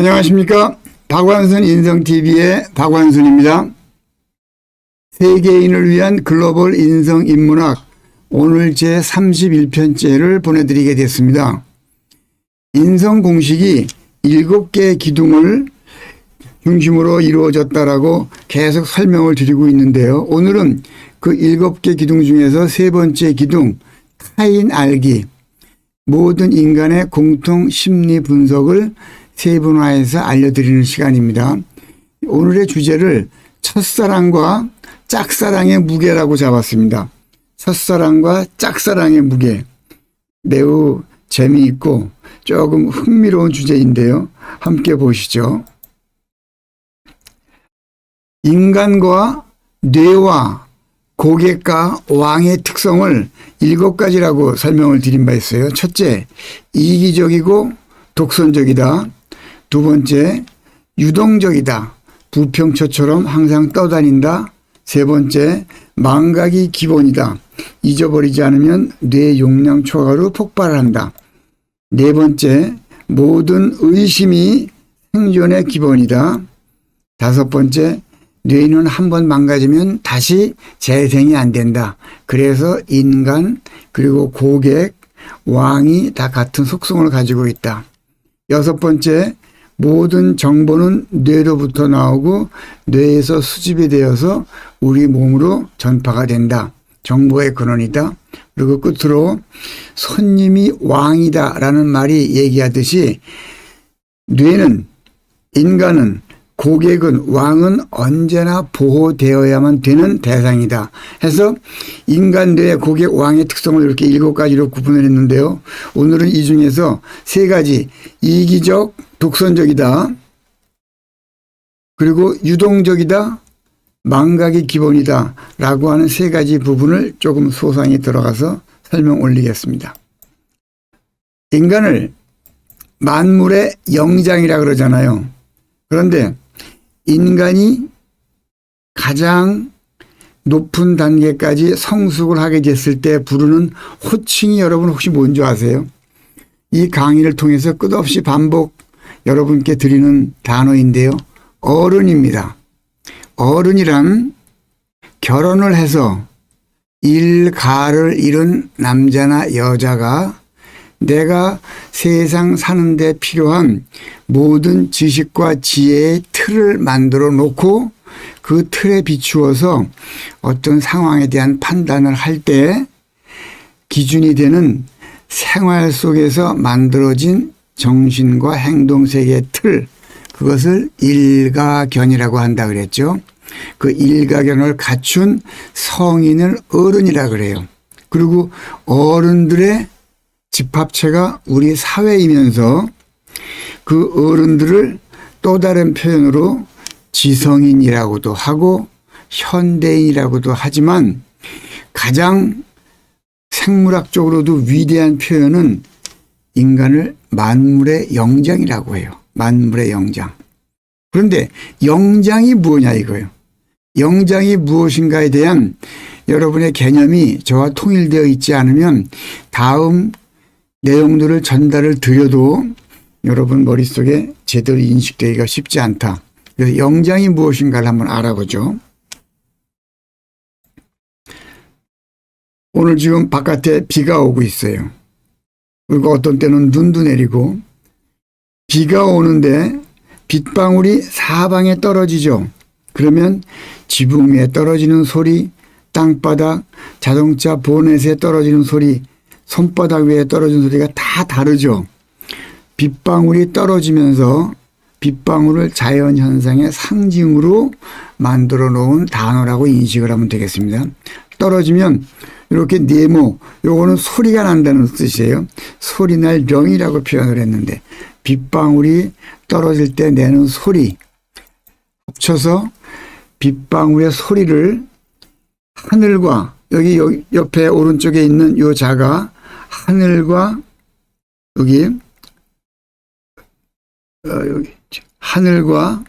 안녕하십니까. 박완순 인성TV의 박완순입니다. 세계인을 위한 글로벌 인성인문학 오늘 제 31편째를 보내드리게 됐습니다. 인성공식이 7개의 기둥을 중심으로 이루어졌다라고 계속 설명을 드리고 있는데요. 오늘은 그 7개 기둥 중에서 세 번째 기둥 타인 알기, 모든 인간의 공통 심리 분석을 세분화해서 알려드리는 시간입니다. 오늘의 주제를 첫사랑과 짝사랑의 무게라고 잡았습니다. 첫사랑과 짝사랑의 무게, 매우 재미있고 조금 흥미로운 주제인데요. 함께 보시죠. 인간과 뇌와 고객과 왕의 특성을 7가지라고 설명을 드린 바 있어요. 첫째, 이기적이고 독선적이다. 두 번째, 유동적이다. 부평초처럼 항상 떠다닌다. 세 번째, 망각이 기본이다. 잊어버리지 않으면 뇌 용량 초과로 폭발한다. 네 번째, 모든 의심이 생존의 기본이다. 다섯 번째, 뇌는 한번 망가지면 다시 재생이 안 된다. 그래서 인간 그리고 고객, 왕이 다 같은 속성을 가지고 있다. 여섯 번째, 모든 정보는 뇌로부터 나오고 뇌에서 수집이 되어서 우리 몸으로 전파가 된다. 정보의 근원이다. 그리고 끝으로 손님이 왕이다 라는 말이 얘기하듯이 뇌는, 인간은, 고객은, 왕은 언제나 보호되어야만 되는 대상이다. 해서 인간, 뇌, 고객, 왕의 특성을 이렇게 7가지로 구분을 했는데요. 오늘은 이 중에서 3가지, 이기적, 독선적이다. 그리고 유동적이다. 망각이 기본이다. 라고 하는 3가지 부분을 조금 소상히 들어가서 설명 올리겠습니다. 인간을 만물의 영장이라 그러잖아요. 그런데 인간이 가장 높은 단계까지 성숙을 하게 됐을 때 부르는 호칭이 여러분 혹시 뭔지 아세요? 이 강의를 통해서 끝없이 반복 여러분께 드리는 단어인데요. 어른입니다. 어른이란 결혼을 해서 일가를 잃은 남자나 여자가 내가 세상 사는 데 필요한 모든 지식과 지혜의 틀을 만들어 놓고 그 틀에 비추어서 어떤 상황에 대한 판단을 할 때 기준이 되는 생활 속에서 만들어진 정신과 행동 세계의 틀, 그것을 일가견이라고 한다 그랬죠. 그 일가견을 갖춘 성인을 어른이라 그래요. 그리고 어른들의 집합체가 우리 사회이면서 그 어른들을 또 다른 표현으로 지성인이라고도 하고 현대인이라고도 하지만 가장 생물학적으로도 위대한 표현은 인간을 만물의 영장이라고 해요. 만물의 영장. 그런데 영장이 뭐냐 이거예요. 영장이 무엇인가에 대한 여러분의 개념이 저와 통일되어 있지 않으면 다음 내용들을 전달을 드려도 여러분 머릿속에 제대로 인식되기가 쉽지 않다. 그래서 영장이 무엇인가를 한번 알아보죠. 오늘 지금 바깥에 비가 오고 있어요. 그리고 어떤 때는 눈도 내리고 비가 오는데 빗방울이 사방에 떨어지죠. 그러면 지붕 위에 떨어지는 소리, 땅바닥, 자동차 보넷에 떨어지는 소리, 손바닥 위에 떨어지는 소리가 다 다르죠. 빗방울이 떨어지면서 빗방울을 자연현상의 상징으로 만들어 놓은 단어라고 인식을 하면 되겠습니다. 떨어지면 이렇게 네모, 요거는 소리가 난다는 뜻이에요. 소리날 령이라고 표현을 했는데 빗방울이 떨어질 때 내는 소리, 합쳐서 빗방울의 소리를 하늘과 여기 옆에 오른쪽에 있는 요 자가 하늘과 여기 하늘과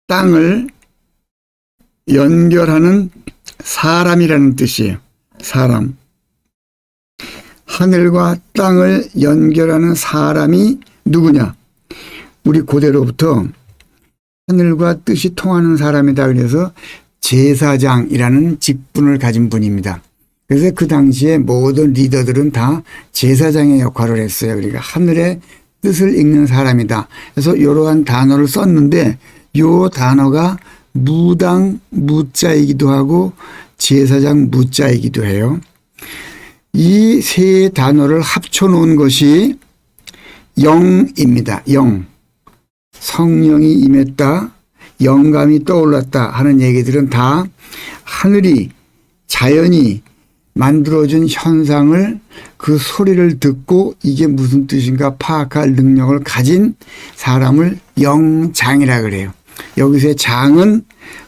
땅을 연결하는 사람이라는 뜻이에요. 사람. 하늘과 땅을 연결하는 사람이 누구냐? 우리 고대로부터 하늘과 뜻이 통하는 사람이다 그래서 제사장이라는 직분을 가진 분입니다. 그래서 그 당시에 모든 리더들은 다 제사장의 역할을 했어요. 그러니까 하늘의 뜻을 읽는 사람이다. 그래서 이러한 단어를 썼는데 이 단어가 무당 무자이기도 하고 제사장 무자이기도 해요. 이 세 단어를 합쳐놓은 것이 영입니다. 영. 성령이 임했다, 영감이 떠올랐다 하는 얘기들은 다 하늘이 자연이 만들어준 현상을 그 소리를 듣고 이게 무슨 뜻인가 파악할 능력을 가진 사람을 영장이라 그래요. 여기서의 장은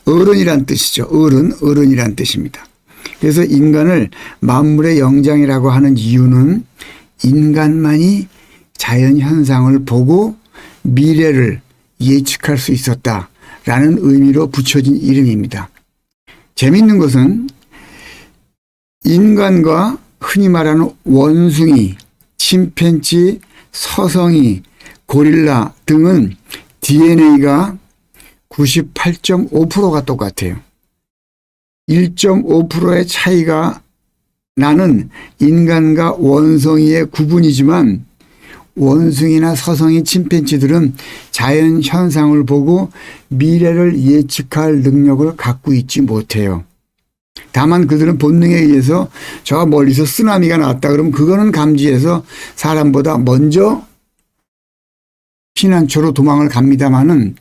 어른이란 뜻이죠. 어른이란 뜻입니다. 그래서 인간을 만물의 영장이라고 하는 이유는 인간만이 자연 현상을 보고 미래를 예측할 수 있었다라는 의미로 붙여진 이름입니다. 재미있는 것은 인간과 흔히 말하는 원숭이, 침팬지, 서성이, 고릴라 등은 DNA가 98.5%가 똑같아요. 1.5%의 차이가 나는 인간과 원숭이의 구분이지만 원숭이나 서성이, 침팬지들은 자연 현상을 보고 미래를 예측할 능력을 갖고 있지 못해요. 다만 그들은 본능에 의해서 저 멀리서 쓰나미가 났다 그러면 그거는 감지해서 사람보다 먼저 피난처로 도망을 갑니다마는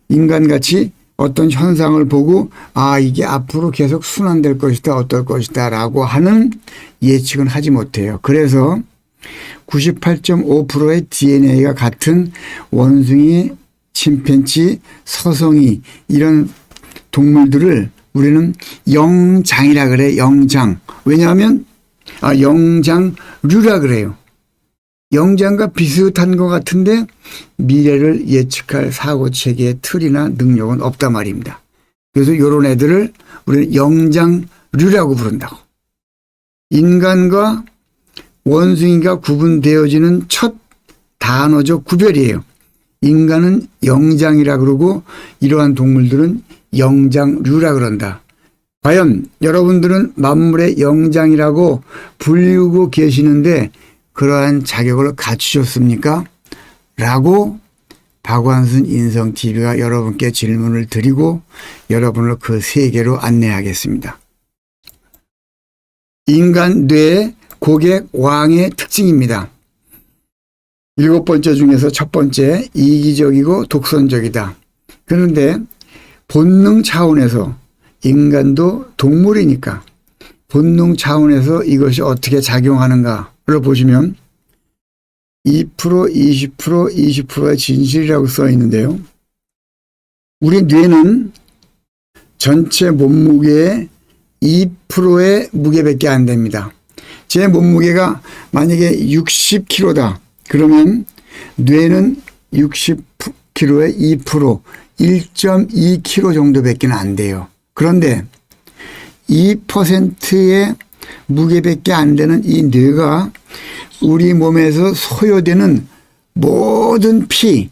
인간같이 어떤 현상을 보고 아 이게 앞으로 계속 순환될 것이다 어떨 것이다 라고 하는 예측은 하지 못해요. 그래서 98.5%의 DNA가 같은 원숭이, 침팬지, 서성이 이런 동물들을 우리는 영장이라 그래. 영장. 왜냐하면 영장류라 그래요. 영장과 비슷한 것 같은데 미래를 예측할 사고체계의 틀이나 능력은 없단 말입니다. 그래서 이런 애들을 우리는 영장류라고 부른다고. 인간과 원숭이가 구분되어지는 첫 단어적 구별이에요. 인간은 영장이라 그러고 이러한 동물들은 영장류라 그런다. 과연 여러분들은 만물의 영장이라고 불리우고 계시는데 그러한 자격을 갖추셨습니까? 라고 박완순 인성TV가 여러분께 질문을 드리고 여러분을 그 세계로 안내하겠습니다. 인간 뇌의 고객 왕의 특징입니다. 7번째 중에서 첫 번째, 이기적이고 독선적이다. 그런데 본능 차원에서 인간도 동물이니까 본능 차원에서 이것이 어떻게 작용하는가를 보시면 2%, 20%, 20%의 진실이라고 써 있는데요. 우리 뇌는 전체 몸무게의 2%의 무게밖에 안 됩니다. 제 몸무게가 만약에 60kg다. 그러면 뇌는 60kg의 2%, 1.2kg 정도밖에 안 돼요. 그런데 2%의 무게밖에 안 되는 이 뇌가 우리 몸에서 소요되는 모든 피의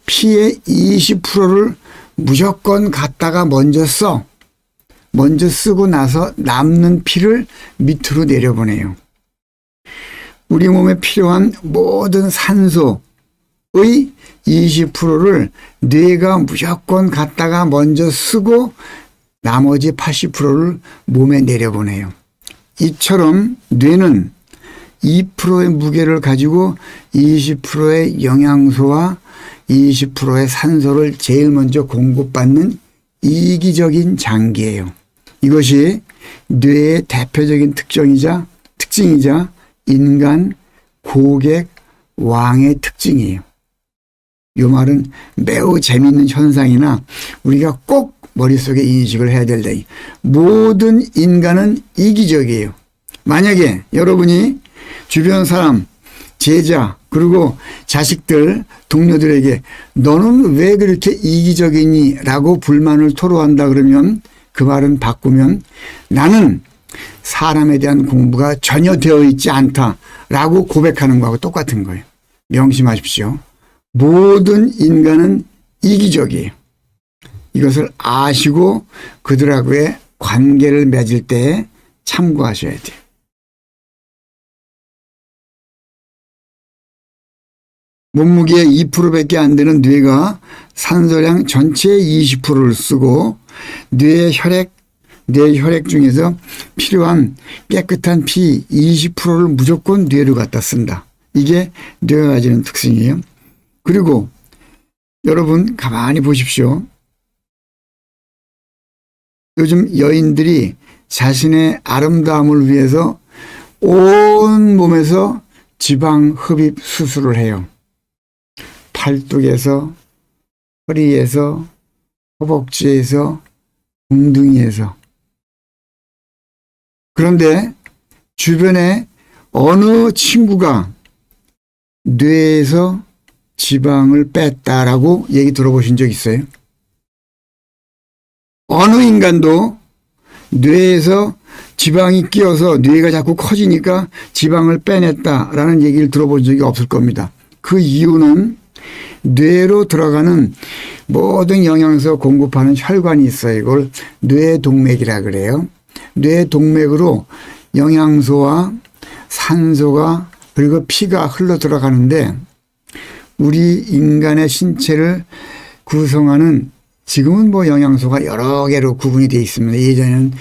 20%를 무조건 갖다가 먼저 쓰고 나서 남는 피를 밑으로 내려보내요. 우리 몸에 필요한 모든 산소의 20%를 뇌가 무조건 갖다가 먼저 쓰고 나머지 80%를 몸에 내려보내요. 이처럼 뇌는 2%의 무게를 가지고 20%의 영양소와 20%의 산소를 제일 먼저 공급받는 이기적인 장기예요. 이것이 뇌의 대표적인 특징이자 인간 고객 왕의 특징이에요. 이 말은 매우 재미있는 현상이나 우리가 꼭 머릿속에 인식을 해야 될 때 모든 인간은 이기적이에요. 만약에 여러분이 주변 사람, 제자, 그리고 자식들, 동료들에게 너는 왜 그렇게 이기적이니? 라고 불만을 토로한다 그러면 그 말은 바꾸면 나는 사람에 대한 공부가 전혀 되어 있지 않다라고 고백하는 거하고 똑같은 거예요. 명심하십시오. 모든 인간은 이기적이에요. 이것을 아시고 그들하고의 관계를 맺을 때 참고하셔야 돼요. 몸무게의 2%밖에 안 되는 뇌가 산소량 전체의 20%를 쓰고 뇌 혈액 중에서 필요한 깨끗한 피 20%를 무조건 뇌로 갖다 쓴다. 이게 뇌가 가지는 특징이에요. 그리고 여러분 가만히 보십시오. 요즘 여인들이 자신의 아름다움을 위해서 온 몸에서 지방 흡입 수술을 해요. 팔뚝에서, 허리에서, 허벅지에서, 엉덩이에서. 그런데 주변에 어느 친구가 뇌에서 지방을 뺐다라고 얘기 들어보신 적 있어요? 어느 인간도 뇌에서 지방이 끼어서 뇌가 자꾸 커지니까 지방을 빼냈다라는 얘기를 들어본 적이 없을 겁니다. 그 이유는 뇌로 들어가는 모든 영양소 공급하는 혈관이 있어요. 이걸 뇌동맥이라 그래요. 뇌동맥으로 영양소와 산소가 그리고 피가 흘러 들어가는데 우리 인간의 신체를 구성하는 지금은 뭐 영양소가 여러 개로 구분이 되어 있습니다. 예전에는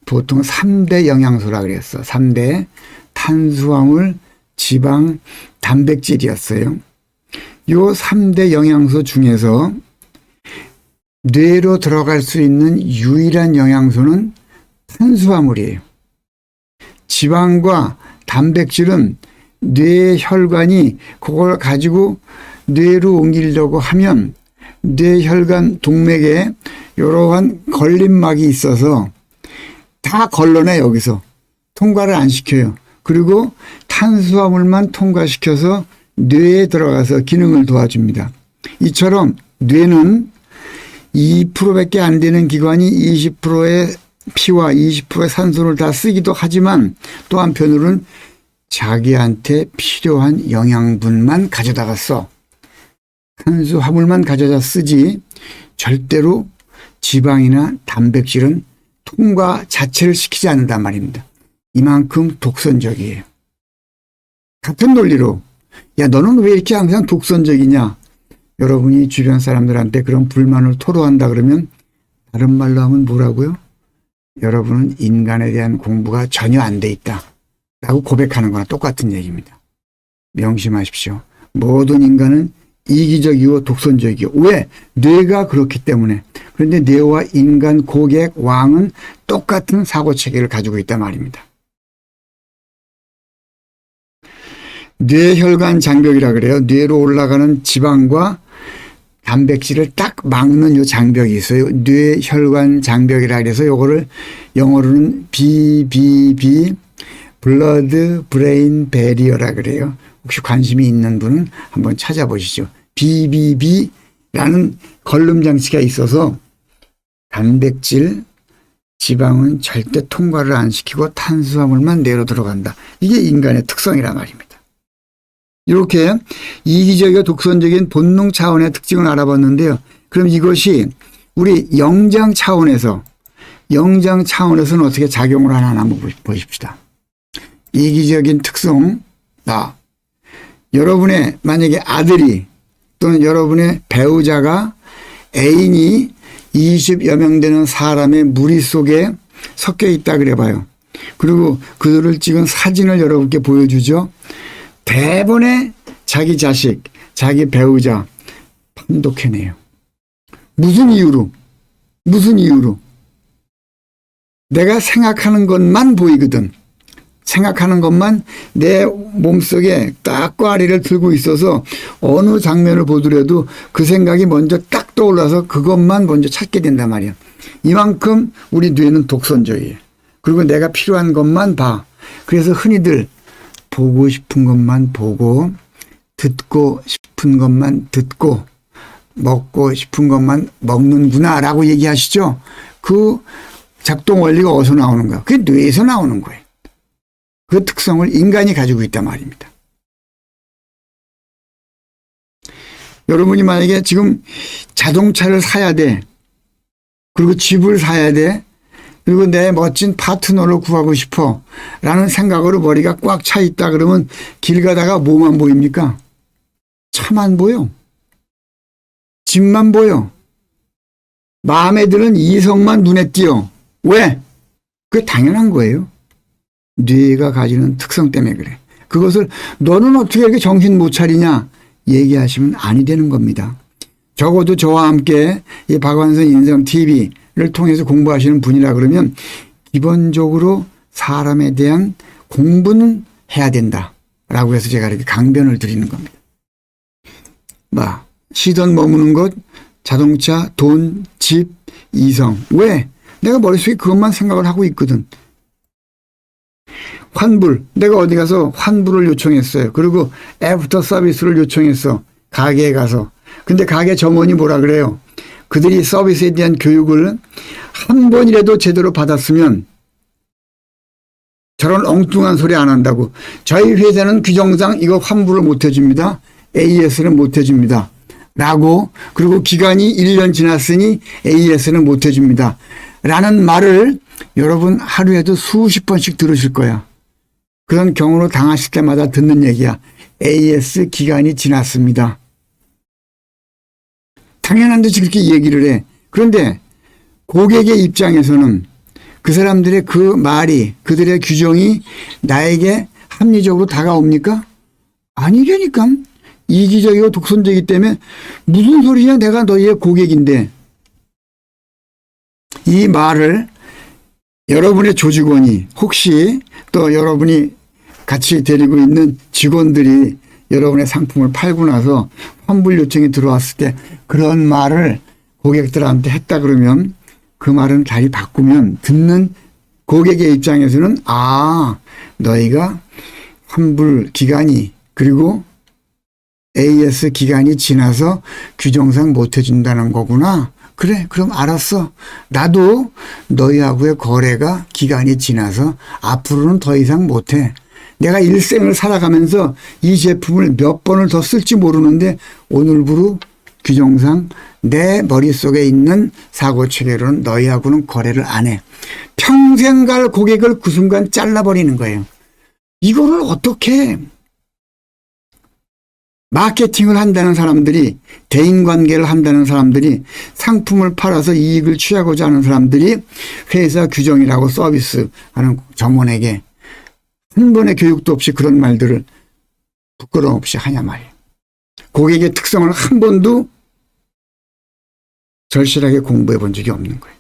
보통 3대 영양소라 그랬어. 3대 탄수화물, 지방, 단백질이었어요. 요 3대 영양소 중에서 뇌로 들어갈 수 있는 유일한 영양소는 탄수화물이에요. 지방과 단백질은 뇌 혈관이 그걸 가지고 뇌로 옮기려고 하면 뇌혈관 동맥에 이러한 걸림막이 있어서 다 걸러내 여기서 통과를 안 시켜요. 그리고 탄수화물만 통과시켜서 뇌에 들어가서 기능을 도와줍니다. 이처럼 뇌는 2%밖에 안 되는 기관이 20%의 피와 20%의 산소를 다 쓰기도 하지만 또 한편으로는 자기한테 필요한 영양분만 가져다가 써. 탄수화물만 가져다 쓰지 절대로 지방이나 단백질은 통과 자체를 시키지 않는단 말입니다. 이만큼 독선적이에요. 같은 논리로 야 너는 왜 이렇게 항상 독선적이냐. 여러분이 주변 사람들한테 그런 불만을 토로한다 그러면 다른 말로 하면 뭐라고요? 여러분은 인간에 대한 공부가 전혀 안 돼 있다 라고 고백하는 거나 똑같은 얘기입니다. 명심하십시오. 모든 인간은 이기적이고 독선적이고 왜? 뇌가 그렇기 때문에. 그런데 뇌와 인간 고객 왕은 똑같은 사고체계를 가지고 있단 말입니다. 뇌혈관 장벽이라 그래요. 뇌로 올라가는 지방과 단백질을 딱 막는 요 장벽이 있어요. 뇌혈관 장벽이라 그래서 요거를 영어로는 BBB 블러드 브레인 베리어라 그래요. 혹시 관심이 있는 분은 한번 찾아보시죠. BBB라는 걸림 장치가 있어서 단백질, 지방은 절대 통과를 안 시키고 탄수화물만 뇌로 들어간다. 이게 인간의 특성이란 말입니다. 이렇게 이기적이고 독선적인 본능 차원의 특징을 알아봤는데요. 그럼 이것이 우리 영장 차원에서는 어떻게 작용을 하나 한번 보십시다. 이기적인 특성, 여러분의 만약에 아들이 또는 여러분의 배우자가 애인이 20여 명 되는 사람의 무리 속에 섞여 있다 그래봐요. 그리고 그들을 찍은 사진을 여러분께 보여주죠. 대번에 자기 자식, 자기 배우자 판독해내요. 무슨 이유로? 내가 생각하는 것만 보이거든. 생각하는 것만 내 몸속에 딱 꽈리를 들고 있어서 어느 장면을 보더라도 그 생각이 먼저 딱 떠올라서 그것만 먼저 찾게 된단 말이야. 이만큼 우리 뇌는 독선적이에요. 그리고 내가 필요한 것만 봐. 그래서 흔히들 보고 싶은 것만 보고 듣고 싶은 것만 듣고 먹고 싶은 것만 먹는구나 라고 얘기하시죠. 그 작동 원리가 어디서 나오는 거야? 그게 뇌에서 나오는 거예요. 그 특성을 인간이 가지고 있단 말입니다. 여러분이 만약에 지금 자동차를 사야 돼. 그리고 집을 사야 돼. 그리고 내 멋진 파트너를 구하고 싶어. 라는 생각으로 머리가 꽉 차 있다 그러면 길 가다가 뭐만 보입니까? 차만 보여. 집만 보여. 마음에 드는 이성만 눈에 띄어. 왜? 그게 당연한 거예요. 뇌가 가지는 특성 때문에 그래. 그것을 너는 어떻게 이렇게 정신 못 차리냐 얘기하시면 아니 되는 겁니다. 적어도 저와 함께 이 박완선 인성TV를 통해서 공부하시는 분이라 그러면 기본적으로 사람에 대한 공부는 해야 된다라고 해서 제가 이렇게 강변을 드리는 겁니다. 시선 머무는 것, 자동차, 돈, 집, 이성. 왜? 내가 머릿속에 그것만 생각을 하고 있거든. 환불. 내가 어디 가서 환불을 요청했어요. 그리고 애프터 서비스를 요청했어. 가게에 가서. 근데 가게 점원이 뭐라 그래요? 그들이 서비스에 대한 교육을 한 번이라도 제대로 받았으면 저런 엉뚱한 소리 안 한다고. 저희 회사는 규정상 이거 환불을 못 해줍니다. AS는 못 해줍니다. 라고, 그리고 기간이 1년 지났으니 AS는 못 해줍니다. 라는 말을 여러분 하루에도 수십 번씩 들으실 거야. 그런 경우로 당하실 때마다 듣는 얘기야. AS 기간이 지났습니다. 당연한 듯이 그렇게 얘기를 해. 그런데 고객의 입장에서는 그 사람들의 그 말이, 그들의 규정이 나에게 합리적으로 다가옵니까? 아니라니까. 이기적이고 독선적이기 때문에 무슨 소리냐, 내가 너희의 고객인데. 이 말을 여러분의 조직원이, 혹시 또 여러분이 같이 데리고 있는 직원들이 여러분의 상품을 팔고 나서 환불 요청이 들어왔을 때 그런 말을 고객들한테 했다 그러면 그 말은 자리 바꾸면 듣는 고객의 입장에서는 너희가 환불 기간이 그리고 AS 기간이 지나서 규정상 못 해준다는 거구나. 그래, 그럼 알았어. 나도 너희하고의 거래가 기간이 지나서 앞으로는 더 이상 못해. 내가 일생을 살아가면서 이 제품을 몇 번을 더 쓸지 모르는데 오늘부로 규정상 내 머릿속에 있는 사고체계로는 너희하고는 거래를 안 해. 평생 갈 고객을 그 순간 잘라버리는 거예요. 이거를 어떻게 마케팅을 한다는 사람들이, 대인관계를 한다는 사람들이, 상품을 팔아서 이익을 취하고자 하는 사람들이 회사 규정이라고 서비스하는 점원에게 한 번의 교육도 없이 그런 말들을 부끄러움 없이 하냐 말이에요. 고객의 특성을 한 번도 절실하게 공부해 본 적이 없는 거예요.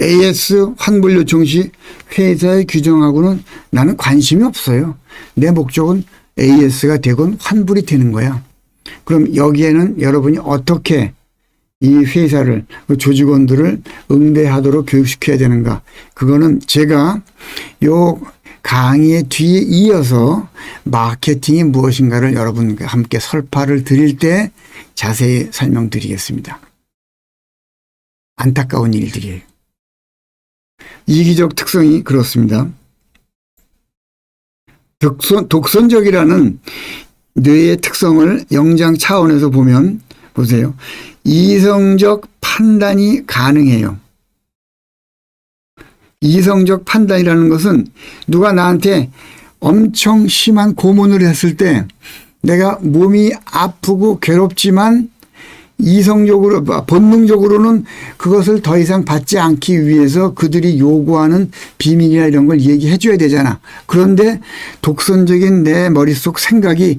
AS 환불 요청 시 회사의 규정하고는 나는 관심이 없어요. 내 목적은 AS가 되건 환불이 되는 거야. 그럼 여기에는 여러분이 어떻게 이 회사를, 그 조직원들을 응대하도록 교육시켜야 되는가. 그거는 제가 요 강의의 뒤에 이어서 마케팅이 무엇인가를 여러분과 함께 설파를 드릴 때 자세히 설명드리겠습니다. 안타까운 일들이에요. 이기적 특성이 그렇습니다. 독선적이라는 뇌의 특성을 영장 차원에서 보면 보세요. 이성적 판단이 가능해요. 이성적 판단이라는 것은 누가 나한테 엄청 심한 고문을 했을 때 내가 몸이 아프고 괴롭지만 이성적으로, 본능적으로는 그것을 더 이상 받지 않기 위해서 그들이 요구하는 비밀이나 이런 걸 얘기해 줘야 되잖아. 그런데 독선적인 내 머릿속 생각이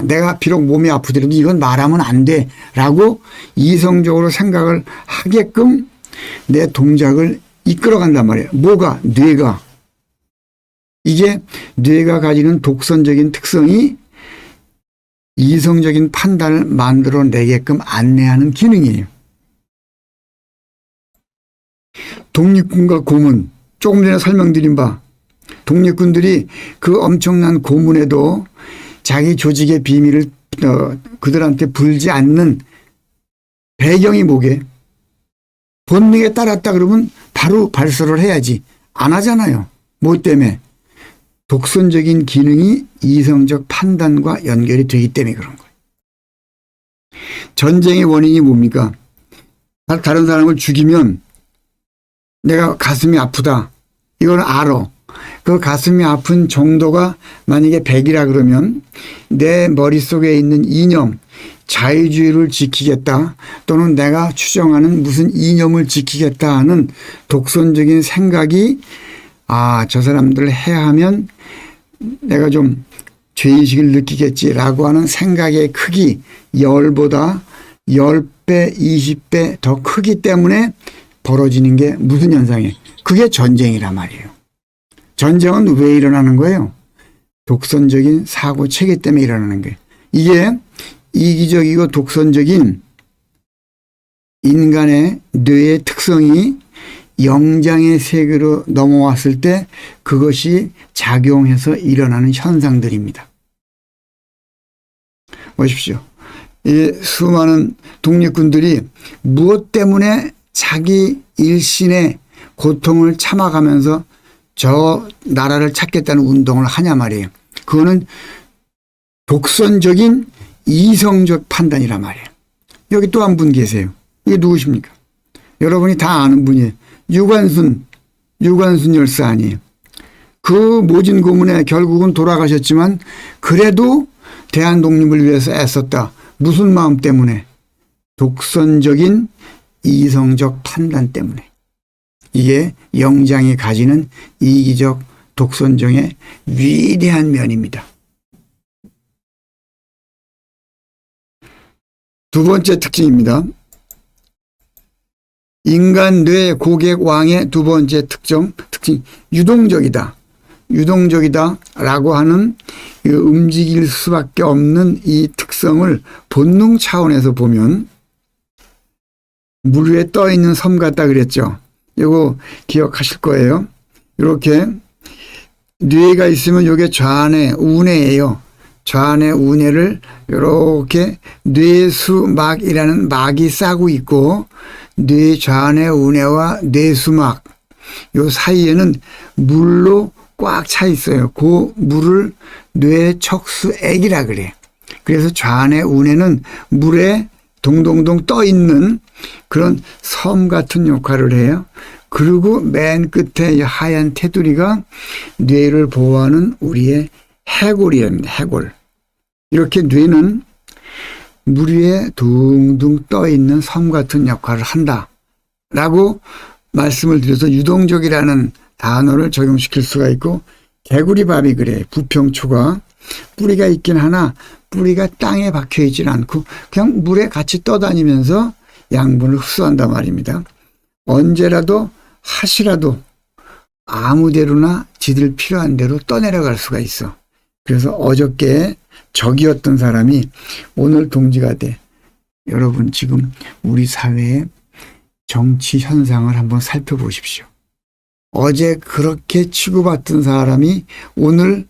내가 비록 몸이 아프더라도 이건 말하면 안 돼 라고 이성적으로 생각을 하게끔 내 동작을 이끌어 간단 말이에요. 뭐가? 뇌가. 이게 뇌가 가지는 독선적인 특성이 이성적인 판단을 만들어내게끔 안내하는 기능이에요. 독립군과 고문, 조금 전에 설명드린 바 독립군들이 그 엄청난 고문에도 자기 조직의 비밀을 그들한테 불지 않는 배경이 뭐게? 본능에 따랐다 그러면 바로 발설을 해야지. 안 하잖아요. 뭐 때문에? 독선적인 기능이 이성적 판단과 연결이 되기 때문에 그런 거예요. 전쟁의 원인이 뭡니까? 다른 사람을 죽이면 내가 가슴이 아프다. 이걸 알아. 그 가슴이 아픈 정도가 만약에 100이라 그러면 내 머릿속에 있는 이념, 자유주의를 지키겠다 또는 내가 추정하는 무슨 이념을 지키겠다 하는 독선적인 생각이 저 사람들 해하면 내가 좀 죄의식을 느끼겠지라고 하는 생각의 크기 10보다 10배, 20배 더 크기 때문에 벌어지는 게 무슨 현상이에요? 그게 전쟁이란 말이에요. 전쟁은 왜 일어나는 거예요? 독선적인 사고 체계 때문에 일어나는 거예요. 이게 이기적이고 독선적인 인간의 뇌의 특성이 영장의 세계로 넘어왔을 때 그것이 작용해서 일어나는 현상들입니다. 보십시오. 이 수많은 독립군들이 무엇 때문에 자기 일신의 고통을 참아가면서 저 나라를 찾겠다는 운동을 하냐 말이에요. 그거는 독선적인 이성적 판단이란 말이에요. 여기 또 한 분 계세요. 이게 누구십니까? 여러분이 다 아는 분이에요. 유관순 열사 아니에요. 그 모진 고문에 결국은 돌아가셨지만 그래도 대한 독립을 위해서 애썼다. 무슨 마음 때문에? 독선적인 이성적 판단 때문에. 이게 영장이 가지는 이기적 독선적의 위대한 면입니다. 두 번째 특징입니다. 인간 뇌 고객 왕의 두 번째 특징, 유동적이다. 유동적이다라고 하는 움직일 수밖에 없는 이 특성을 본능 차원에서 보면 물 위에 떠 있는 섬 같다 그랬죠. 이거 기억하실 거예요. 이렇게 뇌가 있으면 이게 좌뇌, 우뇌예요. 좌뇌, 우뇌를 이렇게 뇌수막이라는 막이 싸고 있고 뇌 좌뇌, 우뇌와 뇌수막 요 사이에는 물로 꽉 차 있어요. 그 물을 뇌척수액이라 그래요. 그래서 좌뇌, 우뇌는 물에 동동동 떠 있는 그런 섬 같은 역할을 해요. 그리고 맨 끝에 하얀 테두리가 뇌를 보호하는 우리의 해골이랍니다. 해골. 이렇게 뇌는 물 위에 둥둥 떠 있는 섬 같은 역할을 한다라고 말씀을 드려서 유동적이라는 단어를 적용시킬 수가 있고 개구리밥이 그래. 부평초가 뿌리가 있긴 하나 뿌리가 땅에 박혀 있지는 않고 그냥 물에 같이 떠다니면서 양분을 흡수한단 말입니다. 언제라도 하시라도 아무데로나 지들 필요한 대로 떠내려갈 수가 있어. 그래서 어저께 적이었던 사람이 오늘 동지가 돼. 여러분 지금 우리 사회의 정치 현상을 한번 살펴보십시오. 어제 그렇게 치고받던 사람이 오늘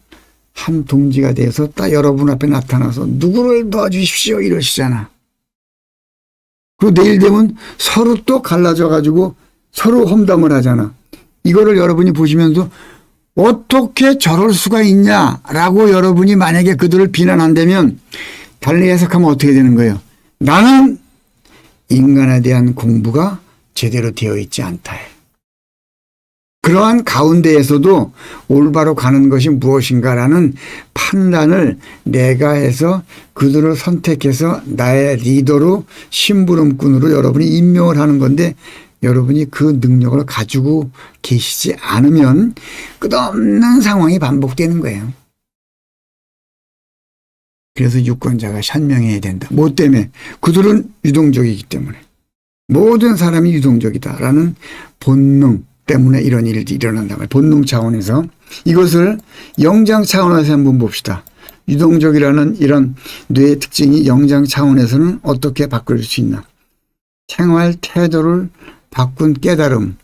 한 동지가 돼서 딱 여러분 앞에 나타나서 누구를 도와주십시오 이러시잖아. 그리고 내일 되면 서로 또 갈라져 가지고 서로 험담을 하잖아. 이거를 여러분이 보시면서 어떻게 저럴 수가 있냐라고 여러분이 만약에 그들을 비난한다면 달리 해석하면 어떻게 되는 거예요? 나는 인간에 대한 공부가 제대로 되어 있지 않다. 그러한 가운데에서도 올바로 가는 것이 무엇인가라는 판단을 내가 해서 그들을 선택해서 나의 리더로 심부름꾼으로 여러분이 임명을 하는 건데 여러분이 그 능력을 가지고 계시지 않으면 끝없는 상황이 반복되는 거예요. 그래서 유권자가 현명해야 된다. 뭐 때문에? 그들은 유동적이기 때문에. 모든 사람이 유동적이다라는 본능 때문에 이런 일이 일어난단 말이에요. 본능 차원에서. 이것을 영장 차원에서 한번 봅시다. 유동적이라는 이런 뇌의 특징이 영장 차원에서는 어떻게 바꿀 수 있나. 생활 태도를 바꾼 깨달음.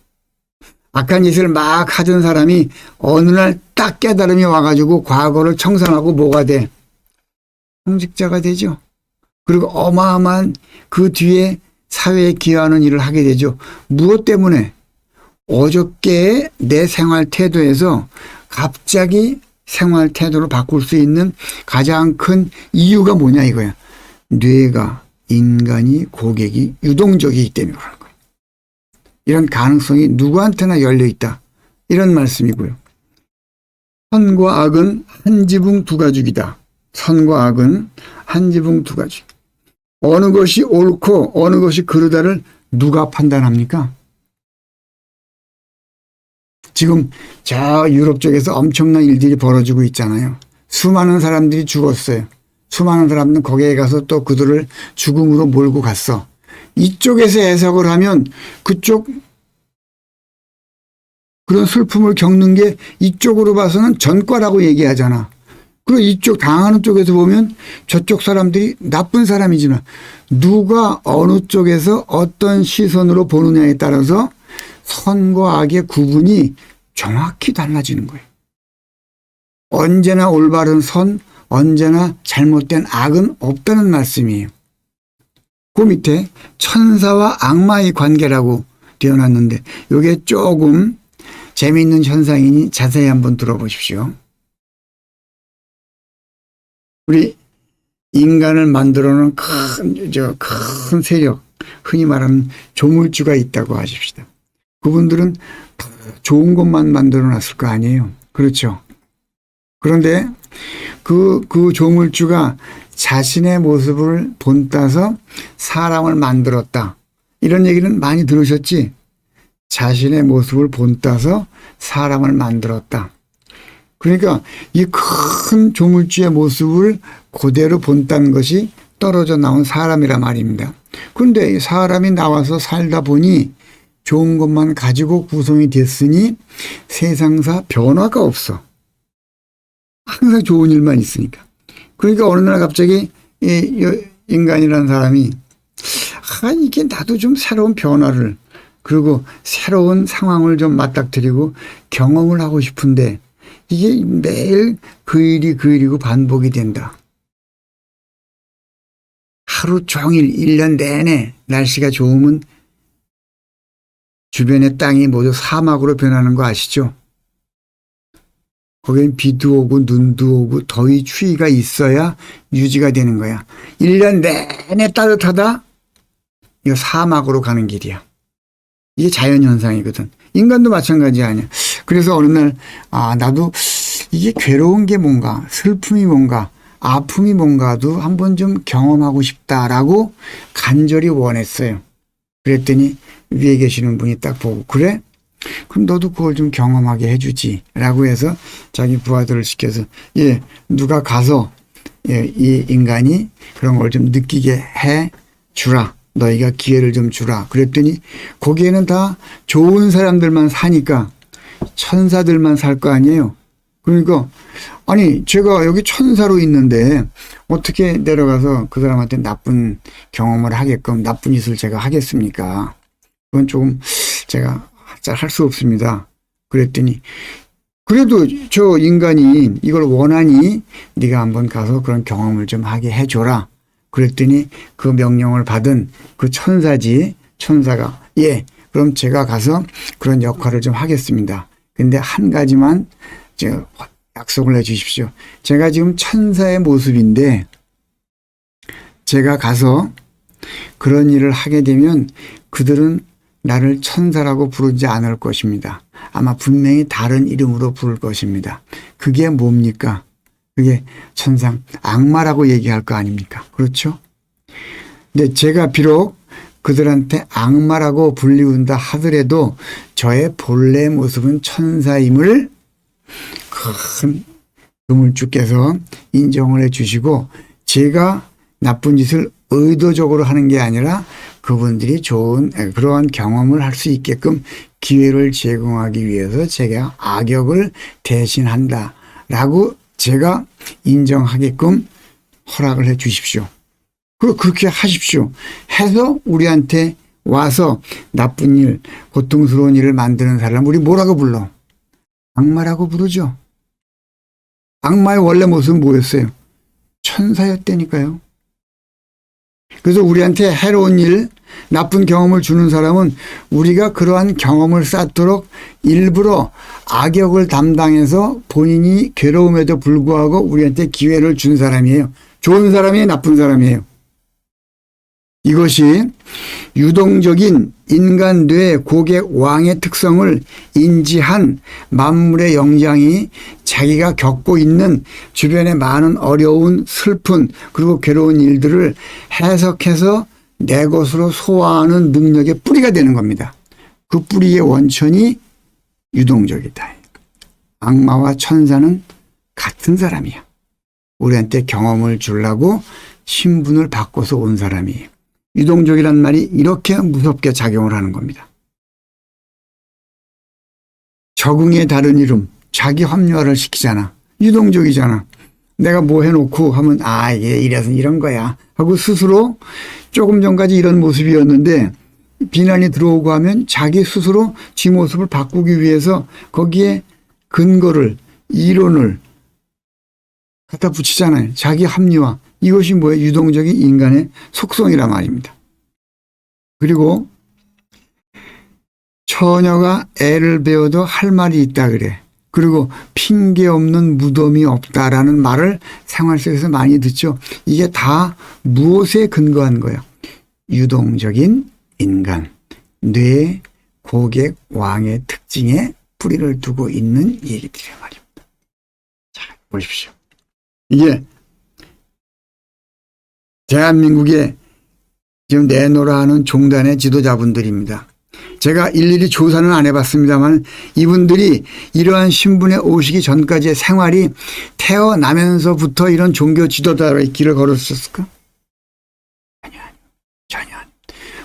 악한 짓을 막 하던 사람이 어느 날 딱 깨달음이 와가지고 과거를 청산하고 뭐가 돼? 성직자가 되죠. 그리고 어마어마한 그 뒤에 사회에 기여하는 일을 하게 되죠. 무엇 때문에? 어저께 내 생활 태도에서 갑자기 생활 태도를 바꿀 수 있는 가장 큰 이유가 뭐냐 이거야. 뇌가 인간이 고객이 유동적이기 때문에 그런 거예요. 이런 가능성이 누구한테나 열려 있다. 이런 말씀이고요. 선과 악은 한 지붕 두 가죽이다. 선과 악은 한 지붕 두 가죽. 어느 것이 옳고 어느 것이 그르다를 누가 판단합니까? 지금 저 유럽 쪽에서 엄청난 일들이 벌어지고 있잖아요. 수많은 사람들이 죽었어요. 수많은 사람들은 거기에 가서 또 그들을 죽음으로 몰고 갔어. 이쪽에서 해석을 하면 그쪽 그런 슬픔을 겪는 게 이쪽으로 봐서는 전과라고 얘기하잖아. 그리고 이쪽 당하는 쪽에서 보면 저쪽 사람들이 나쁜 사람이지만 누가 어느 쪽에서 어떤 시선으로 보느냐에 따라서 선과 악의 구분이 정확히 달라지는 거예요. 언제나 올바른 선, 언제나 잘못된 악은 없다는 말씀이에요. 그 밑에 천사와 악마의 관계라고 되어놨는데 이게 조금 재미있는 현상이니 자세히 한번 들어보십시오. 우리 인간을 만들어 놓은 큰 세력, 흔히 말하는 조물주가 있다고 하십시다. 그분들은 좋은 것만 만들어 놨을 거 아니에요. 그렇죠. 그런데 그 조물주가 자신의 모습을 본따서 사람을 만들었다. 이런 얘기는 많이 들으셨지? 자신의 모습을 본따서 사람을 만들었다. 그러니까 이 큰 조물주의 모습을 그대로 본딴 것이 떨어져 나온 사람이란 말입니다. 그런데 이 사람이 나와서 살다 보니 좋은 것만 가지고 구성이 됐으니 세상사 변화가 없어. 항상 좋은 일만 있으니까. 그러니까 어느 날 갑자기 이 인간이라는 사람이 이게 나도 좀 새로운 변화를 그리고 새로운 상황을 좀 맞닥뜨리고 경험을 하고 싶은데 이게 매일 그 일이고 반복이 된다. 하루 종일 1년 내내 날씨가 좋으면 주변의 땅이 모두 사막으로 변하는 거 아시죠? 거기엔 비도 오고 눈도 오고 더위 추위가 있어야 유지가 되는 거야. 1년 내내 따뜻하다? 이거 사막으로 가는 길이야. 이게 자연현상이거든. 인간도 마찬가지 아니야. 그래서 어느 날 나도 이게 괴로운 게 뭔가 슬픔이 뭔가 아픔이 뭔가도 한번 좀 경험하고 싶다라고 간절히 원했어요. 그랬더니 위에 계시는 분이 딱 보고 그래? 그럼 너도 그걸 좀 경험하게 해주지 라고 해서 자기 부하들을 시켜서 누가 가서 이 인간이 그런 걸 좀 느끼게 해 주라. 너희가 기회를 좀 주라. 그랬더니 거기에는 다 좋은 사람들만 사니까 천사들만 살 거 아니에요. 그러니까 아니 제가 여기 천사로 있는데 어떻게 내려가서 그 사람한테 나쁜 경험을 하게끔 나쁜 짓을 제가 하겠습니까? 그건 조금 제가 잘 할 수 없습니다. 그랬더니 그래도 저 인간이 이걸 원하니 네가 한번 가서 그런 경험을 좀 하게 해줘라. 그랬더니 그 명령을 받은 그 천사가 그럼 제가 가서 그런 역할을 좀 하겠습니다. 근데 한 가지만 약속을 해 주십시오. 제가 지금 천사의 모습인데 제가 가서 그런 일을 하게 되면 그들은 나를 천사라고 부르지 않을 것입니다. 아마 분명히 다른 이름으로 부를 것입니다. 그게 뭡니까? 그게 천상 악마라고 얘기할 거 아닙니까? 그렇죠? 근데 제가 비록 그들한테 악마라고 불리운다 하더라도 저의 본래 모습은 천사임을 큰 조물주께서 인정을 해 주시고 제가 나쁜 짓을 의도적으로 하는 게 아니라 그분들이 좋은 그러한 경험을 할 수 있게끔 기회를 제공하기 위해서 제가 악역을 대신한다라고 제가 인정하게끔 허락을 해 주십시오. 그렇게 하십시오. 해서 우리한테 와서 나쁜 일, 고통스러운 일을 만드는 사람 우리 뭐라고 불러? 악마라고 부르죠. 악마의 원래 모습은 뭐였어요? 천사였다니까요. 그래서 우리한테 해로운 일, 나쁜 경험을 주는 사람은 우리가 그러한 경험을 쌓도록 일부러 악역을 담당해서 본인이 괴로움에도 불구하고 우리한테 기회를 준 사람이에요. 좋은 사람이에요, 나쁜 사람이에요? 이것이 유동적인 인간 뇌 고객 왕의 특성을 인지한 만물의 영장이 자기가 겪고 있는 주변의 많은 어려운 슬픈 그리고 괴로운 일들을 해석해서 내 것으로 소화하는 능력의 뿌리가 되는 겁니다. 그 뿌리의 원천이 유동적이다. 악마와 천사는 같은 사람이야. 우리한테 경험을 주려고 신분을 바꿔서 온 사람이에요. 유동적이란 말이 이렇게 무섭게 작용을 하는 겁니다. 적응의 다른 이름, 자기 합리화를 시키잖아. 유동적이잖아. 내가 뭐 해놓고 하면 이게 이래서 이런 거야 하고 스스로 조금 전까지 이런 모습이었는데 비난이 들어오고 하면 자기 스스로 지 모습을 바꾸기 위해서 거기에 근거를, 이론을 갖다 붙이잖아요. 자기 합리화. 이것이 뭐예요? 유동적인 인간의 속성이란 말입니다. 그리고 처녀가 애를 배워도 할 말이 있다 그래. 그리고 핑계 없는 무덤이 없다라는 말을 생활 속에서 많이 듣죠. 이게 다 무엇에 근거한 거예요? 유동적인 인간, 뇌, 고객, 왕의 특징에 뿌리를 두고 있는 얘기들이란 말입니다. 자, 보십시오. 이게 대한민국에 지금 내노라 하는 종단의 지도자분들입니다. 제가 일일이 조사는 안 해봤습니다만 이분들이 이러한 신분에 오시기 전까지의 생활이 태어나면서부터 이런 종교 지도자의 길을 걸었었을까? 전혀.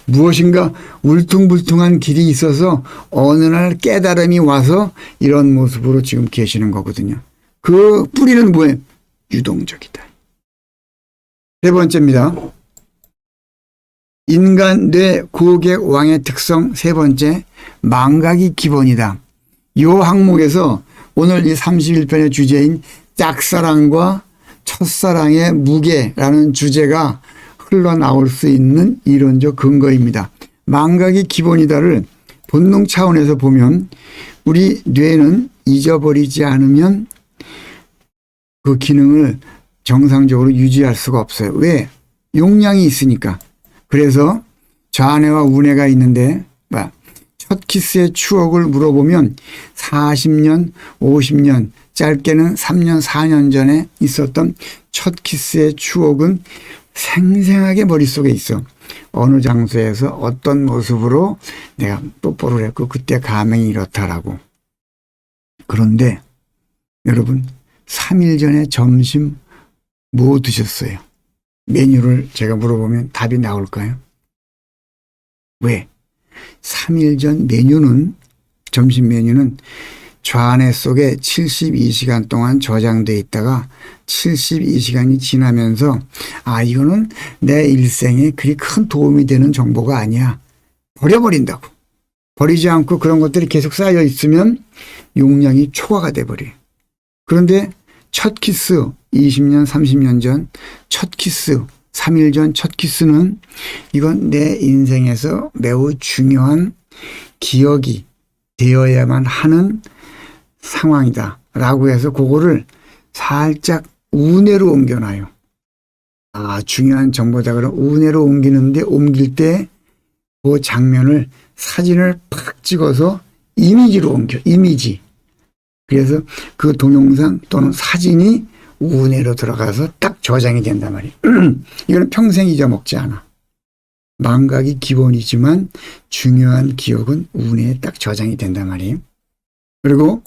무엇인가 울퉁불퉁한 길이 있어서 어느 날 깨달음이 와서 이런 모습으로 지금 계시는 거거든요. 그 뿌리는 뭐예요? 유동적이다. 세 번째입니다. 인간 뇌 고객 왕의 특성 세 번째, 망각이 기본이다. 이 항목에서 오늘 이 31편의 주제인 짝사랑과 첫사랑의 무게라는 주제가 흘러나올 수 있는 이론적 근거입니다. 망각이 기본이다를 본능 차원에서 보면 우리 뇌는 잊어버리지 않으면 그 기능을 정상적으로 유지할 수가 없어요. 왜? 용량이 있으니까. 그래서 좌뇌와 우뇌가 있는데 첫 키스의 추억을 물어보면 40년, 50년, 짧게는 3년, 4년 전에 있었던 첫 키스의 추억은 생생하게 머릿속에 있어. 어느 장소에서 어떤 모습으로 내가 뽀뽀를 했고 그때 감행이 이렇다라고. 그런데 여러분 3일 전에 점심 뭐 드셨어요? 메뉴를 제가 물어보면 답이 나올까요? 왜? 3일 전 메뉴는, 점심 메뉴는 좌뇌 속에 72시간 동안 저장돼 있다가 72시간이 지나면서 이거는 내 일생에 그리 큰 도움이 되는 정보가 아니야. 버려버린다고. 버리지 않고 그런 것들이 계속 쌓여 있으면 용량이 초과가 돼버려요. 그런데 첫 키스 20년, 30년 전 첫 키스, 3일 전 첫 키스는 이건 내 인생에서 매우 중요한 기억이 되어야만 하는 상황이다 라고 해서 그거를 살짝 우뇌로 옮겨놔요. 중요한 정보다 그럼 우뇌로 옮기는데 옮길 때 그 장면을 사진을 팍 찍어서 이미지로 옮겨. 이미지. 그래서 그 동영상 또는 사진이 우뇌로 들어가서 딱 저장이 된단 말이에요. 이거는 평생 잊어먹지 않아. 망각이 기본이지만 중요한 기억은 우뇌에 딱 저장이 된단 말이에요. 그리고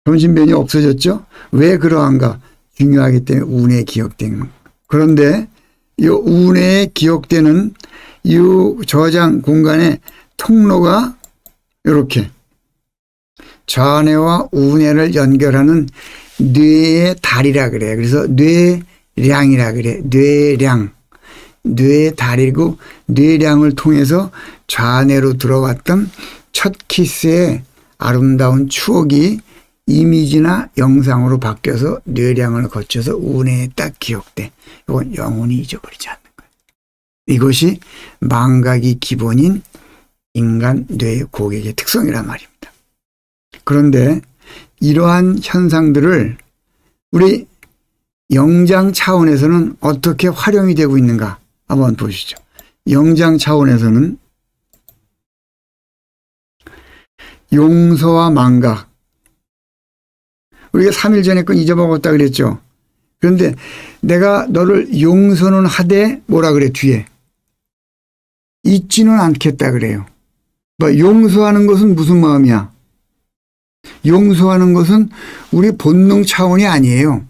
점심 메뉴 없어졌죠? 왜 그러한가? 중요하기 때문에 우뇌에 기억되는. 그런데 이 우뇌에 기억되는 이 저장 공간의 통로가 이렇게 좌뇌와 우뇌를 연결하는 뇌의 다리라 그래요. 그래서 뇌량이라 그래. 뇌량. 뇌의 다리고 뇌량을 통해서 좌뇌로 들어왔던 첫 키스의 아름다운 추억이 이미지나 영상으로 바뀌어서 뇌량을 거쳐서 우뇌에 딱 기억돼. 이건 영원히 잊어버리지 않는 거예요. 이것이 망각이 기본인 인간 뇌 고객의 특성이란 말입니다. 그런데 이러한 현상들을 우리 영장 차원에서는 어떻게 활용이 되고 있는가? 한번 보시죠. 영장 차원에서는 용서와 망각. 우리가 3일 전에 건 잊어먹었다 그랬죠. 그런데 내가 너를 용서는 하되 뭐라 그래 뒤에. 잊지는 않겠다 그래요. 용서하는 것은 무슨 마음이야? 용서하는 것은 우리 본능 차원이 아니에요.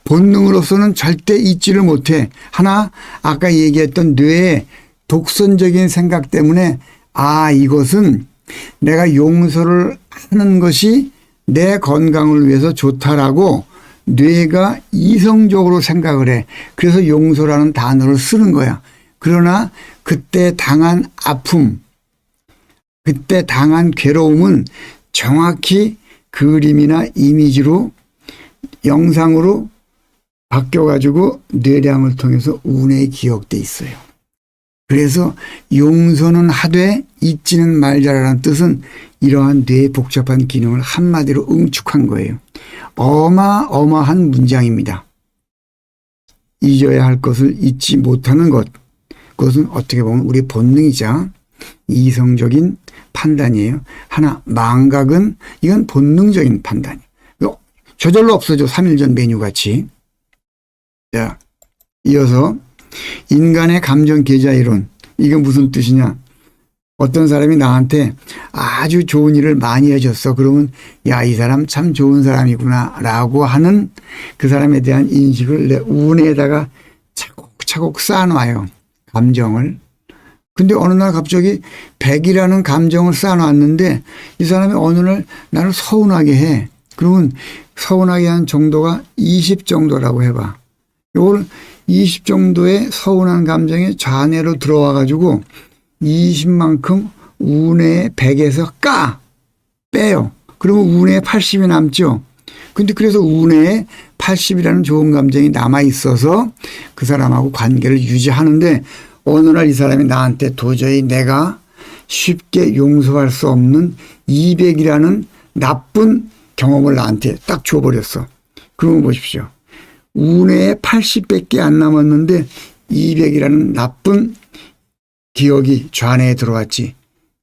본능으로서는 절대 잊지를 못해. 하나 아까 얘기했던 뇌의 독선적인 생각 때문에 이것은 내가 용서를 하는 것이 내 건강을 위해서 좋다라고 뇌가 이성적으로 생각을 해. 그래서 용서라는 단어를 쓰는 거야. 그러나 그때 당한 아픔, 그때 당한 괴로움은 정확히 그림이나 이미지로 영상으로 바뀌어가지고 뇌량을 통해서 운에 기억돼 있어요. 그래서 용서는 하되 잊지는 말자라는 뜻은 이러한 뇌의 복잡한 기능을 한마디로 응축한 거예요. 어마어마한 문장입니다. 잊어야 할 것을 잊지 못하는 것. 그것은 어떻게 보면 우리 본능이자 이성적인 판단이에요. 하나, 망각은 이건 본능적인 판단이에요. 저절로 없어져. 3일 전 메뉴 같이. 자, 이어서 인간의 감정 계좌 이론. 이건 무슨 뜻이냐? 어떤 사람이 나한테 아주 좋은 일을 많이 해줬어. 그러면 야, 이 사람 참 좋은 사람이구나 라고 하는 그 사람에 대한 인식을 내 운에다가 차곡차곡 쌓아놔요. 감정을. 근데 어느 날 갑자기 100이라는 감정을 쌓아놨는데 이 사람이 어느 날 나를 서운하게 해. 그러면 서운하게 한 정도가 20 정도라고 해봐. 이걸 20 정도의 서운한 감정이 좌뇌로 들어와 가지고 20만큼 운의 100에서 빼요. 그러면 운의 80이 남죠. 근데 그래서 운의 80이라는 좋은 감정이 남아 있어서 그 사람하고 관계를 유지하는데 어느 날 이 사람이 나한테 도저히 내가 쉽게 용서할 수 없는 200이라는 나쁜 경험을 나한테 딱 줘버렸어. 그러면 보십시오. 운에 80밖에 안 남았는데 200이라는 나쁜 기억이 좌뇌에 들어왔지.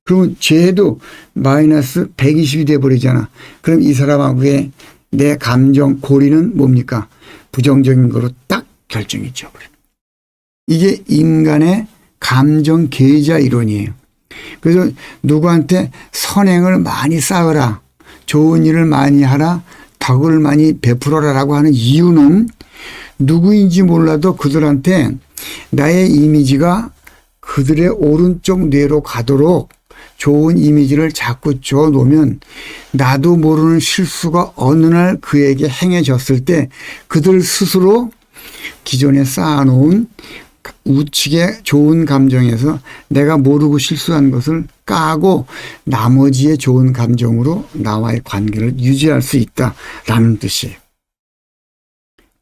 그러면 쟤도 마이너스 120이 돼버리잖아. 그럼 이 사람하고의 내 감정 고리는 뭡니까? 부정적인 거로 딱 결정이 지어버려. 이게 인간의 감정 계좌 이론이에요. 그래서 누구한테 선행을 많이 쌓으라, 좋은 일을 많이 하라, 덕을 많이 베풀어라라고 하는 이유는 누구인지 몰라도 그들한테 나의 이미지가 그들의 오른쪽 뇌로 가도록 좋은 이미지를 자꾸 줘놓으면 나도 모르는 실수가 어느 날 그에게 행해졌을 때 그들 스스로 기존에 쌓아놓은 우측의 좋은 감정에서 내가 모르고 실수한 것을 까고 나머지의 좋은 감정으로 나와의 관계를 유지할 수 있다라는 뜻이에요.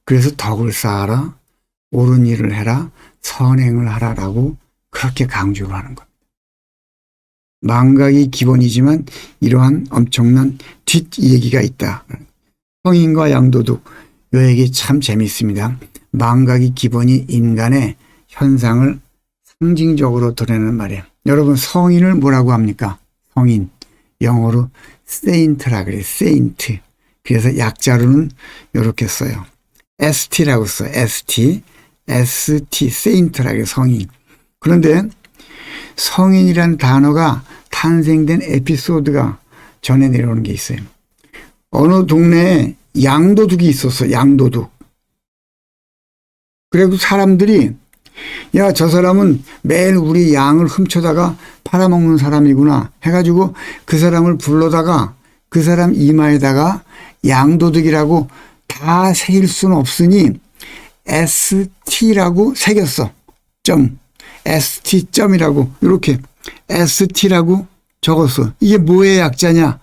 그래서 덕을 쌓아라, 옳은 일을 해라, 선행을 하라라고 그렇게 강조를 하는 겁니다. 망각이 기본이지만 이러한 엄청난 뒷얘기가 있다. 성인과 양도둑, 이 얘기 참 재미있습니다. 망각이 기본이 인간의 현상을 상징적으로 드러내는 말이에요. 여러분 성인을 뭐라고 합니까? 성인. 영어로 saint라 그래요. saint. 그래서 약자로는 이렇게 써요. st라고 써요. st, saint라 그래요. 성인. 그런데 성인이라는 단어가 탄생된 에피소드가 전해 내려오는 게 있어요. 어느 동네에 양도둑이 있었어. 양도둑. 그래도 사람들이 야, 저 사람은 매일 우리 양을 훔쳐다가 팔아먹는 사람이구나 해가지고 그 사람을 불러다가 그 사람 이마에다가 양도둑이라고 다 새길 수는 없으니 ST라고 새겼어. 점. ST점이라고 이렇게 ST라고 적었어. 이게 뭐의 약자냐?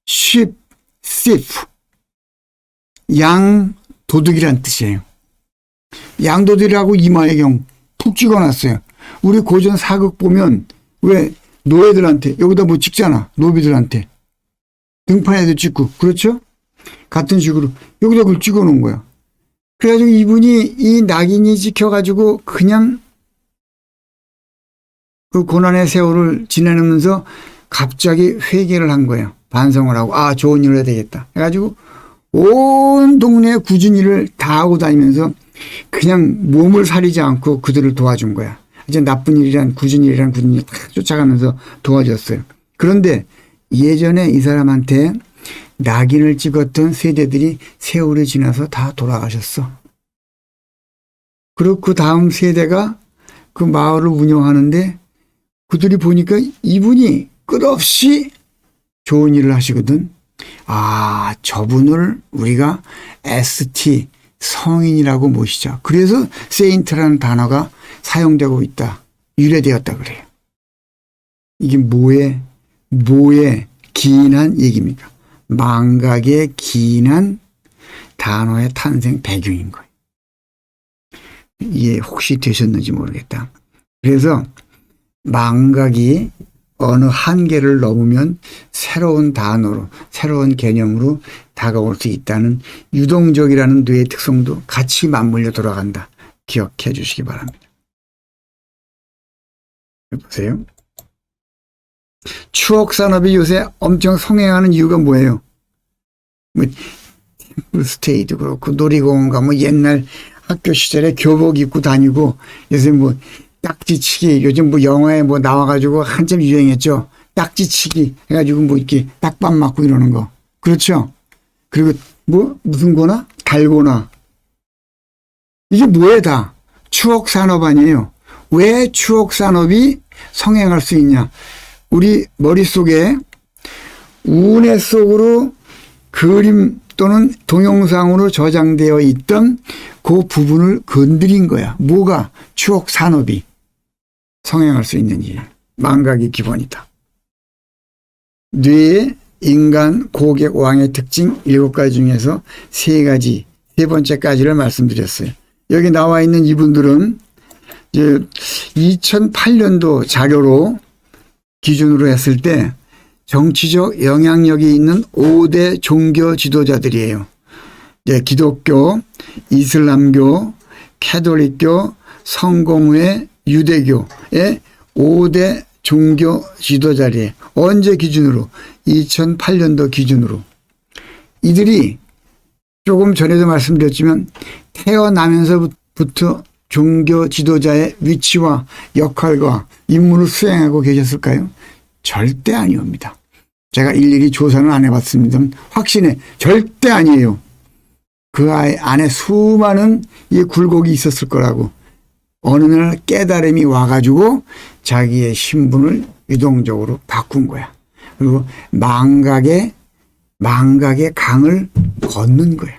sheep, thief. 양도둑이란 뜻이에요. 양도둑이라고 이마에 푹 찍어놨어요. 우리 고전 사극 보면 왜 노예들한테 여기다 뭐 찍잖아. 노비들한테. 등판에도 찍고. 그렇죠? 같은 식으로 여기다 그걸 찍어놓은 거야. 그래가지고 이분이 이 낙인이 찍혀가지고 그냥 그 고난의 세월을 지내면서 갑자기 회개를 한 거예요. 반성을 하고 좋은 일을 해야 되겠다 해가지고 온 동네 굳은 일을 다 하고 다니면서 그냥 몸을 사리지 않고 그들을 도와준 거야. 이제 나쁜 일이란 굳은 일이란 다 쫓아가면서 도와줬어요. 그런데 예전에 이 사람한테 낙인을 찍었던 세대들이 세월이 지나서 다 돌아가셨어. 그리고 그 다음 세대가 그 마을을 운영하는데 그들이 보니까 이분이 끝없이 좋은 일을 하시거든. 저분을 우리가 ST 성인이라고 모시자. 그래서 세인트라는 단어가 사용되고 있다. 유래되었다 그래요. 이게 뭐에 기인한 얘기입니까? 망각에 기인한 단어의 탄생 배경인 거예요. 이해 혹시 되셨는지 모르겠다. 그래서 망각이 어느 한계를 넘으면 새로운 단어로, 새로운 개념으로 다가올 수 있다는 유동적이라는 뇌의 특성도 같이 맞물려 돌아간다. 기억해 주시기 바랍니다. 보세요. 추억산업이 요새 엄청 성행하는 이유가 뭐예요? 템플스테이도 그렇고 놀이공원 가면 옛날 학교 시절에 교복 입고 다니고 요새 딱지치기 요즘 영화에 나와가지고 한참 유행했죠. 딱지치기 해가지고 이렇게 딱밤 맞고 이러는 거. 그렇죠? 그리고 무슨 거나? 달고나. 이게 뭐에 다? 추억산업 아니에요. 왜 추억산업이 성행할 수 있냐? 우리 머릿속에 우뇌 속으로 그림 또는 동영상으로 저장되어 있던 그 부분을 건드린 거야. 뭐가? 추억산업이 성행할 수 있는 일. 망각이 기본이다. 뇌의 인간 고객 왕의 특징 7가지 중에서 3가지, 3번째까지를 말씀드렸어요. 여기 나와 있는 이분들은 이제 2008년도 자료로 기준으로 했을 때 정치적 영향력이 있는 5대 종교 지도자들이에요. 이제 기독교, 이슬람교, 캐톨릭교, 성공회, 유대교의 5대 종교 지도자리에 언제 기준으로? 2008년도 기준으로. 이들이 조금 전에도 말씀드렸지만 태어나면서부터 종교 지도자의 위치와 역할과 임무를 수행하고 계셨을까요? 절대 아니옵니다. 제가 일일이 조사는 안 해봤습니다만 확신해 절대 아니에요. 그 안에 수많은 굴곡이 있었을 거라고. 어느 날 깨달음이 와가지고 자기의 신분을 유동적으로 바꾼 거야. 그리고 망각의 강을 걷는 거야.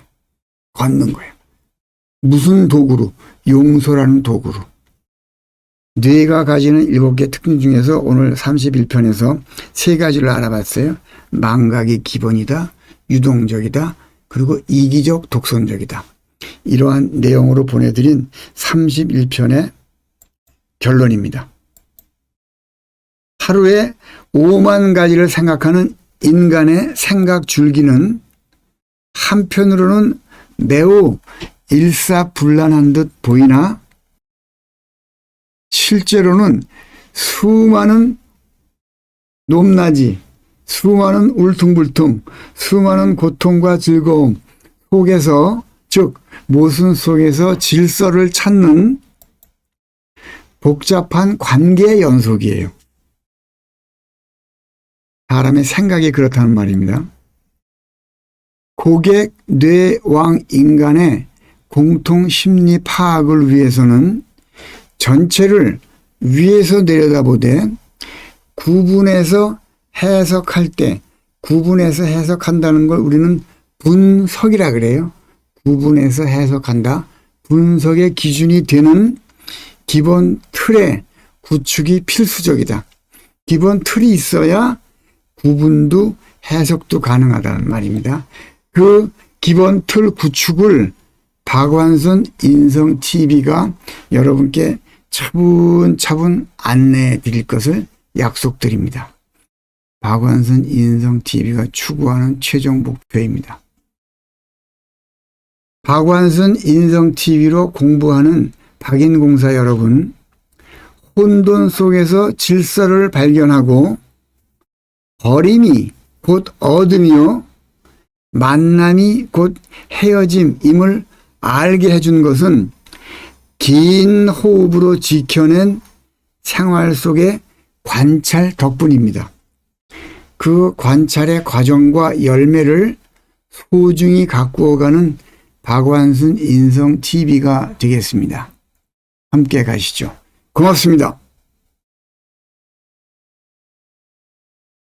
무슨 도구로? 용서라는 도구로. 뇌가 가지는 7개 특징 중에서 오늘 31편에서 3가지를 알아봤어요. 망각이 기본이다, 유동적이다, 그리고 이기적 독선적이다. 이러한 내용으로 보내드린 31편의 결론입니다. 하루에 5만 가지를 생각하는 인간의 생각 줄기는 한편으로는 매우 일사불란한 듯 보이나 실제로는 수많은 높낮이, 수많은 울퉁불퉁, 수많은 고통과 즐거움 속에서, 즉 모순 속에서 질서를 찾는 복잡한 관계의 연속이에요. 사람의 생각이 그렇다는 말입니다. 고객 뇌왕 인간의 공통 심리 파악을 위해서는 전체를 위에서 내려다보되 구분해서 해석할 때, 구분해서 해석한다는 걸 우리는 분석이라 그래요. 구분해서 해석한다. 분석의 기준이 되는 기본 틀의 구축이 필수적이다. 기본 틀이 있어야 구분도 해석도 가능하다는 말입니다. 그 기본 틀 구축을 박완선 인성TV가 여러분께 차분차분 안내해 드릴 것을 약속드립니다. 박완선 인성TV가 추구하는 최종 목표입니다. 박완선 인성TV로 공부하는 박인공사 여러분, 혼돈 속에서 질서를 발견하고 버림이 곧 얻음이요 만남이 곧 헤어짐임을 알게 해준 것은 긴 호흡으로 지켜낸 생활 속의 관찰 덕분입니다. 그 관찰의 과정과 열매를 소중히 가꾸어가는 박완순 인성TV가 되겠습니다. 함께 가시죠. 고맙습니다.